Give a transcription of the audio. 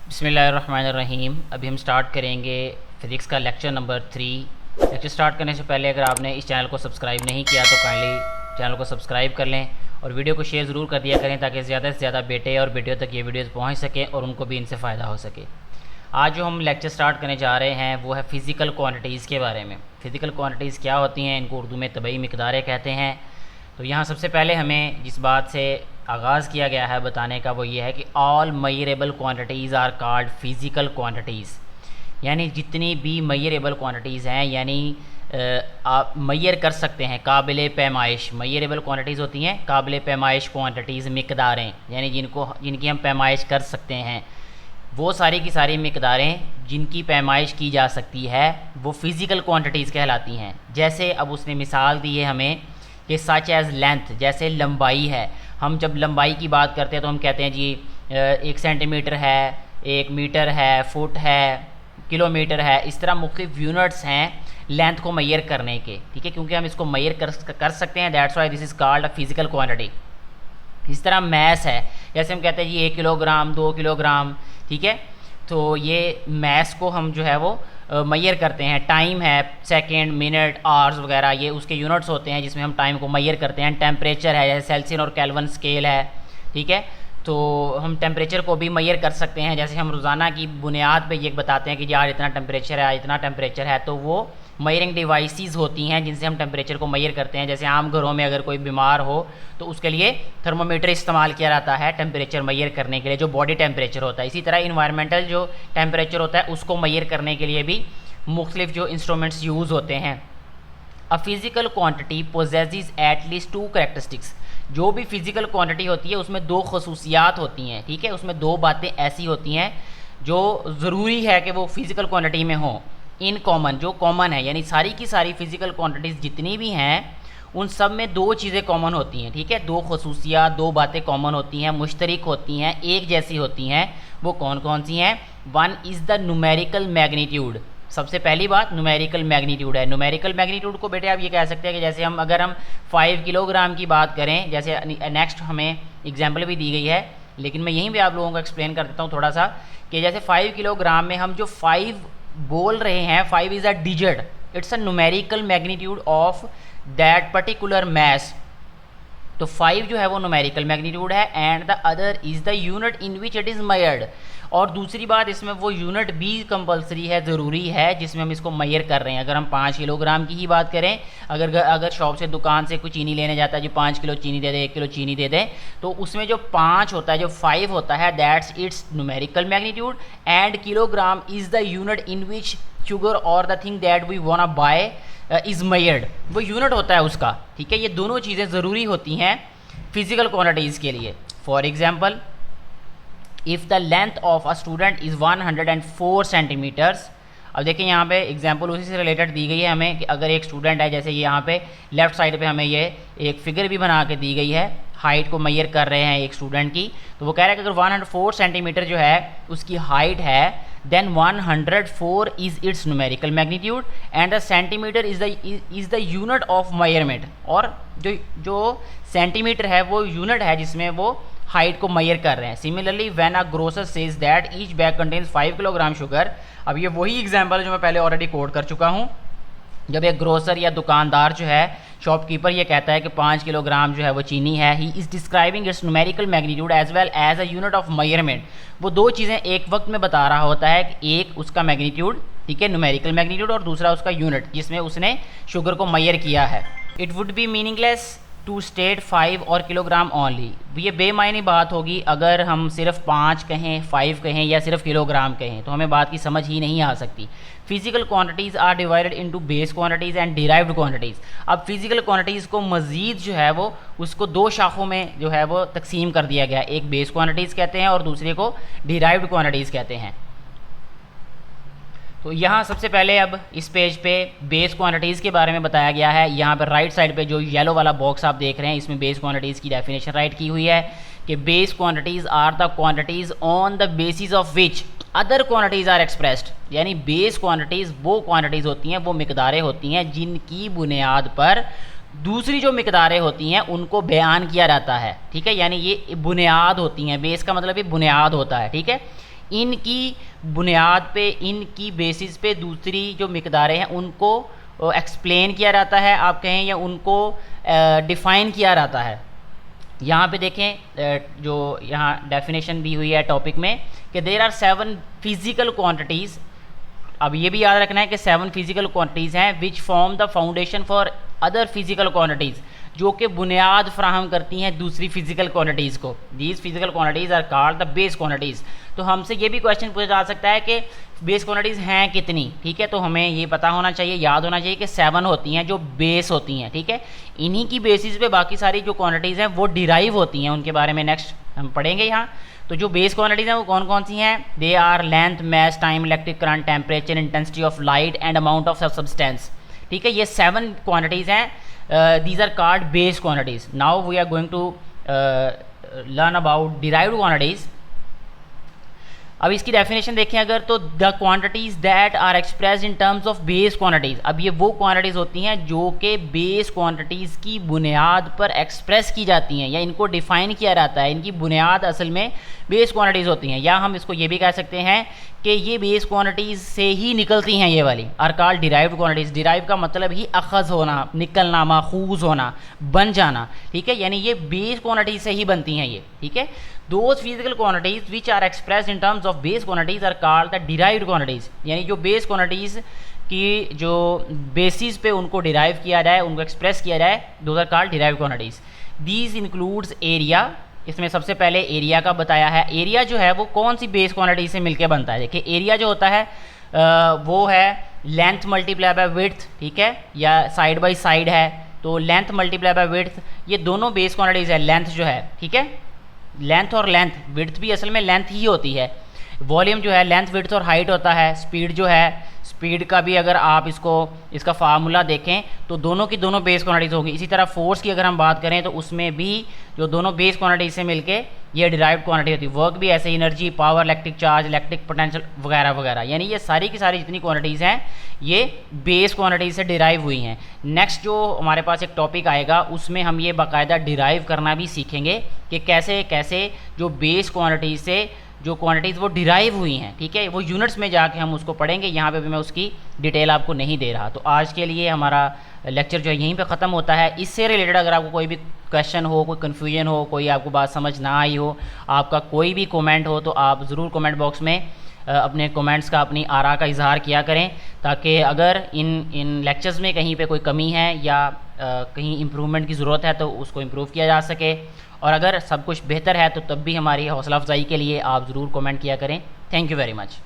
बिस्मिल्लाहिर्रहमानिर्रहीम। अभी हम स्टार्ट करेंगे फ़िज़िक्स का लेक्चर नंबर 3। लेक्चर स्टार्ट करने से पहले अगर आपने इस चैनल को सब्सक्राइब नहीं किया तो काइंडली चैनल को सब्सक्राइब कर लें और वीडियो को शेयर ज़रूर कर दिया करें ताकि ज़्यादा से ज़्यादा बेटे और बेटियों तक ये वीडियोज़ पहुँच सकें और उनको भी इनसे फ़ायदा हो सके। आज जो हम लेक्चर स्टार्ट करने जा रहे हैं वो है फ़िज़िकल क्वांटिटीज़ के बारे में। फ़िज़िकल क्वांटिटीज़ क्या होती हैं, इनको उर्दू में तबई मिक़दारें कहते हैं। तो यहाँ सबसे पहले हमें जिस बात से आगाज़ किया गया है बताने का वो ये है कि all measurable quantities are called physical quantities. यानी जितनी भी मयरेबल क्वांटिटीज़ हैं, यानी आप मयर कर सकते हैं, काबिल पैमाइश। मयरेबल क्वांटिटीज़ होती हैं काबिल पैमाइश क्वांटिटीज़, मिक़दारें, यानी जिनकी हम पैमाइश कर सकते हैं। वो सारी की सारी मिक़दारें जिनकी पैमाइश की जा सकती है वो फ़िज़िकल क्वांटिटीज़ कहलाती हैं। जैसे अब उसने मिसाल दी है हमें कि सच एज़ लेंथ, जैसे लंबाई है। हम जब लंबाई की बात करते हैं तो हम कहते हैं जी 1 सेंटीमीटर है, 1 मीटर है, फुट है, किलोमीटर है। इस तरह मुख्तलिफ यूनिट्स हैं लेंथ को मैयर करने के, ठीक है, क्योंकि हम इसको मैयर कर सकते हैं। That's why this is called a physical quantity. इस तरह मैस है, जैसे हम कहते हैं जी 1 किलोग्राम, 2 किलोग्राम, ठीक है। तो ये मैस को हम जो है वो मैयर करते हैं। टाइम है, सेकंड, मिनट, आवर्स वगैरह, ये उसके यूनिट्स होते हैं जिसमें हम टाइम को मैयर करते हैं। टेम्परेचर है, जैसे सेल्सियस और केल्विन स्केल है, ठीक है। तो हम टेम्परेचर को भी मैयर कर सकते हैं। जैसे हम रोज़ाना की बुनियाद पे ये बताते हैं कि यार इतना टेम्परेचर है, आज इतना टेम्परेचर है, तो वो मैयरिंग डिवाइसेस होती हैं जिनसे हम टेम्परेचर को मैयर करते हैं। जैसे आम घरों में अगर कोई बीमार हो तो उसके लिए थर्मोमीटर इस्तेमाल किया जाता है टेम्परेचर मैयर करने के लिए, जो बॉडी टेम्परेचर होता है। इसी तरह इन्वायरमेंटल जो टेम्परेचर होता है उसको मैयर करने के लिए भी मुख्तलिफ जो इंस्ट्रूमेंट्स यूज़ होते हैं। A physical quantity possesses at least 2 characteristics. जो भी फिज़िकल क्वांटिटी होती है उसमें 2 खसूसियात होती हैं, ठीक है। उसमें 2 बातें ऐसी होती हैं जो ज़रूरी है कि वो फिज़िकल क्वांटिटी में हों। इन कॉमन, जो कॉमन है, यानी सारी की सारी फिज़िकल क्वांटिटीज़ जितनी भी हैं उन सब में 2 चीज़ें कॉमन होती हैं, ठीक है। 2 खसूसियात, 2 बातें कॉमन होती हैं, मुश्तरक होती हैं, एक जैसी होती हैं। वो कौन कौन सी हैं? One is the numerical magnitude. सबसे पहली बात न्यूमेरिकल मैग्नीट्यूड है। न्यूमेरिकल मैग्नीट्यूड को बेटे आप ये कह सकते हैं कि जैसे अगर हम 5 किलोग्राम की बात करें, जैसे नेक्स्ट हमें एग्जाम्पल भी दी गई है, लेकिन मैं यहीं पे आप लोगों को एक्सप्लेन कर देता हूँ थोड़ा सा कि जैसे 5 किलोग्राम में हम जो 5 बोल रहे हैं, 5 is a digit, it's a numerical magnitude of that particular mass. तो 5 जो है वो न्यूमेरिकल मैग्नीट्यूड है and the other is the unit in which it is measured. और दूसरी बात, इसमें वो यूनिट भी कंपलसरी है, ज़रूरी है, जिसमें हम इसको मैयर कर रहे हैं। अगर हम 5 किलोग्राम की ही बात करें, अगर शॉप से, दुकान से कोई चीनी लेने जाता है जो 5 किलो चीनी दे दे, 1 किलो चीनी दे दे, तो उसमें जो 5 होता है, जो 5 होता है, that's its numerical magnitude and kilogram is the unit in which sugar और the thing that we want buy is measured. वो यूनिट होता है उसका, ठीक है। ये दोनों चीज़ें ज़रूरी होती हैं फिज़िकल क्वांटिटीज़ के लिए। For example, if the length of a student is 104 centimetres. अब देखिए यहाँ पे एग्जाम्पल उसी से रिलेटेड दी गई है हमें कि अगर एक स्टूडेंट है, जैसे ये यहाँ पे लेफ़्ट साइड पे हमें ये एक फिगर भी बना के दी गई है, हाइट को मैयर कर रहे हैं एक स्टूडेंट की। तो वो कह रहा है कि अगर 104 सेंटीमीटर जो है उसकी हाइट है, then 104 is its numerical magnitude and the centimeter is the unit of measurement। और जो सेंटीमीटर है वो यूनिट है जिसमें वो हाइट को मैयर कर रहे हैं। Similarly when a grocer says that each bag contains 5 kilogram sugar. अब ये वही एग्जांपल है जो मैं पहले ऑलरेडी कोट कर चुका हूँ। जब एक ग्रोसर या दुकानदार जो है, शॉपकीपर, ये कहता है कि 5 किलोग्राम जो है वो चीनी है, he is describing its numerical magnitude as well as a unit of measurement. वो 2 चीज़ें एक वक्त में बता रहा होता है कि एक उसका मैग्नीट्यूड, ठीक है, न्यूमेरिकल मैग्नीट्यूड, और दूसरा उसका यूनिट जिसमें उसने शुगर को मैयर किया है। It would be meaningless to state 5 और किलोग्राम ओनली। ये बेमायनी बात होगी अगर हम सिर्फ 5 कहें, 5 कहें या सिर्फ किलोग्राम कहें, तो हमें बात की समझ ही नहीं आ सकती। Physical quantities are divided into base quantities and derived quantities. अब फिजिकल क्वांटिटीज़ को मज़ीद जो है वो उसको 2 शाखों में जो है वो तकसीम कर दिया गया। एक बेस क्वांटिटीज़ कहते हैं और दूसरे को डिराइव्ड क्वांटिटीज़ कहते हैं। तो यहाँ सबसे पहले अब इस पेज पे बेस क्वांटिटीज़ के बारे में बताया गया है। यहाँ पर राइट साइड पे जो येलो वाला बॉक्स आप देख रहे हैं, इसमें बेस क्वांटिटीज़ की डेफिनेशन राइट की हुई है कि base quantities are the quantities on the basis of which other quantities are expressed. यानी बेस क्वांटिटीज़ वो क्वांटिटीज़ होती हैं, वो मिकदारें होती हैं जिनकी बुनियाद पर दूसरी जो मिकदारें होती हैं उनको बयान किया जाता है, ठीक है। यानी ये बुनियाद होती हैं, बेस का मतलब ये बुनियाद होता है, ठीक है। इनकी बुनियाद पे, इनकी बेसिस पे दूसरी जो मिकदारें हैं उनको एक्सप्लेन किया जाता है आप कहें, या उनको डिफ़ाइन किया जाता है। यहाँ पे देखें जो यहाँ डेफिनेशन दी हुई है टॉपिक में कि देयर आर 7 फिज़िकल क्वांटिटीज़। अब ये भी याद रखना है कि 7 फिज़िकल क्वांटिटीज़ हैं which form the foundation for other physical quantities, जो कि बुनियाद फ्राहम करती हैं दूसरी फिज़िकल क्वांटिटीज़ को। These physical quantities are called the base quantities. तो हमसे ये भी क्वेश्चन पूछा जा सकता है कि बेस क्वांटिटीज़ हैं कितनी, ठीक है। तो हमें ये पता होना चाहिए, याद होना चाहिए कि 7 होती हैं जो बेस होती हैं, ठीक है। इन्हीं की बेसिस पे बाकी सारी जो क्वांटिटीज़ हैं वो डिराइव होती हैं, उनके बारे में नेक्स्ट हम पढ़ेंगे यहाँ। तो जो बेस क्वांटिटीज़ हैं वो कौन कौन सी हैं? They are length, mass, time, electric current, temperature, intensity of light and amount of substance, ठीक है। ये 7 क्वांटिटीज़ हैं। these are called base quantities. Now we are going to learn about derived quantities. अब इसकी डेफिनेशन देखें अगर, तो the quantities that are expressed in terms of base quantities. अब ये वो क्वांटिटीज होती हैं जो कि बेस क्वांटिटीज की बुनियाद पर एक्सप्रेस की जाती हैं या इनको डिफाइन किया जाता है। इनकी बुनियाद असल में बेस क्वांटिटीज होती हैं, या हम इसको ये भी कह सकते हैं कि ये बेस क्वांटिटीज से ही निकलती हैं। ये वाली are called derived quantities. Derive का मतलब ही अखज़ होना, निकलना, माखूज होना, बन जाना, ठीक है। यानी ये बेस क्वांटिटीज से ही बनती हैं ये, ठीक है। Those physical quantities which are expressed in terms of base quantities are called the derived quantities। यानी जो बेस क्वांटिटीज़ की जो बेसिस पे उनको डिराइव किया जाए, उनको एक्सप्रेस किया जाए, those are called derived quantities। These includes area। इसमें सबसे पहले एरिया का बताया है। एरिया जो है वो कौन सी बेस क्वांटिटी से मिलकर बनता है? देखिए एरिया जो होता है वो है लेंथ मल्टीप्लाई बाय विड्थ, ठीक है, या साइड बाय साइड है तो लेंथ मल्टीप्लाई बाय विड्थ, ये दोनों बेस क्वांटिटीज़ है। लेंथ जो है, ठीक है, लेंथ और लेंथ, विड्थ भी असल में लेंथ ही होती है। वॉल्यूम जो है लेंथ, विड्थ और हाइट होता है। स्पीड जो है, स्पीड का भी अगर आप इसका फार्मूला देखें तो दोनों की दोनों बेस क्वांटिटीज़ होगी। इसी तरह फोर्स की अगर हम बात करें तो उसमें भी जो दोनों बेस क्वांटिटीज से मिलके ये डिराइव्ड क्वांटिटी होती है। वर्क भी ऐसे, energy, power, electric charge, electric potential वगैरह वगैरह, यानी ये सारी की सारी जितनी क्वांटिटीज़ हैं ये बेस क्वांटिटीज से डिराइव हुई हैं। नेक्स्ट जो हमारे पास एक टॉपिक आएगा उसमें हम ये बाकायदा डिराइव करना भी सीखेंगे कि कैसे कैसे जो बेस क्वांटिटीज से जो क्वांटिटीज़ वो डिराइव हुई हैं, ठीक है। वो यूनिट्स में जाके हम उसको पढ़ेंगे, यहाँ पे भी मैं उसकी डिटेल आपको नहीं दे रहा। तो आज के लिए हमारा लेक्चर जो है यहीं पे ख़त्म होता है। इससे रिलेटेड अगर आपको कोई भी क्वेश्चन हो, कोई कन्फ्यूजन हो, कोई आपको बात समझ ना आई हो, आपका कोई भी कमेंट हो तो आप ज़रूर कमेंट बॉक्स में अपने कमेंट्स का, अपनी आरा का इजहार किया करें, ताकि अगर इन लेक्चर्स में कहीं पे कोई कमी है या कहीं इम्प्रूवमेंट की ज़रूरत है तो उसको इम्प्रूव किया जा सके। और अगर सब कुछ बेहतर है तो तब भी हमारी हौसला अफजाई के लिए आप ज़रूर कमेंट किया करें। Thank you very much.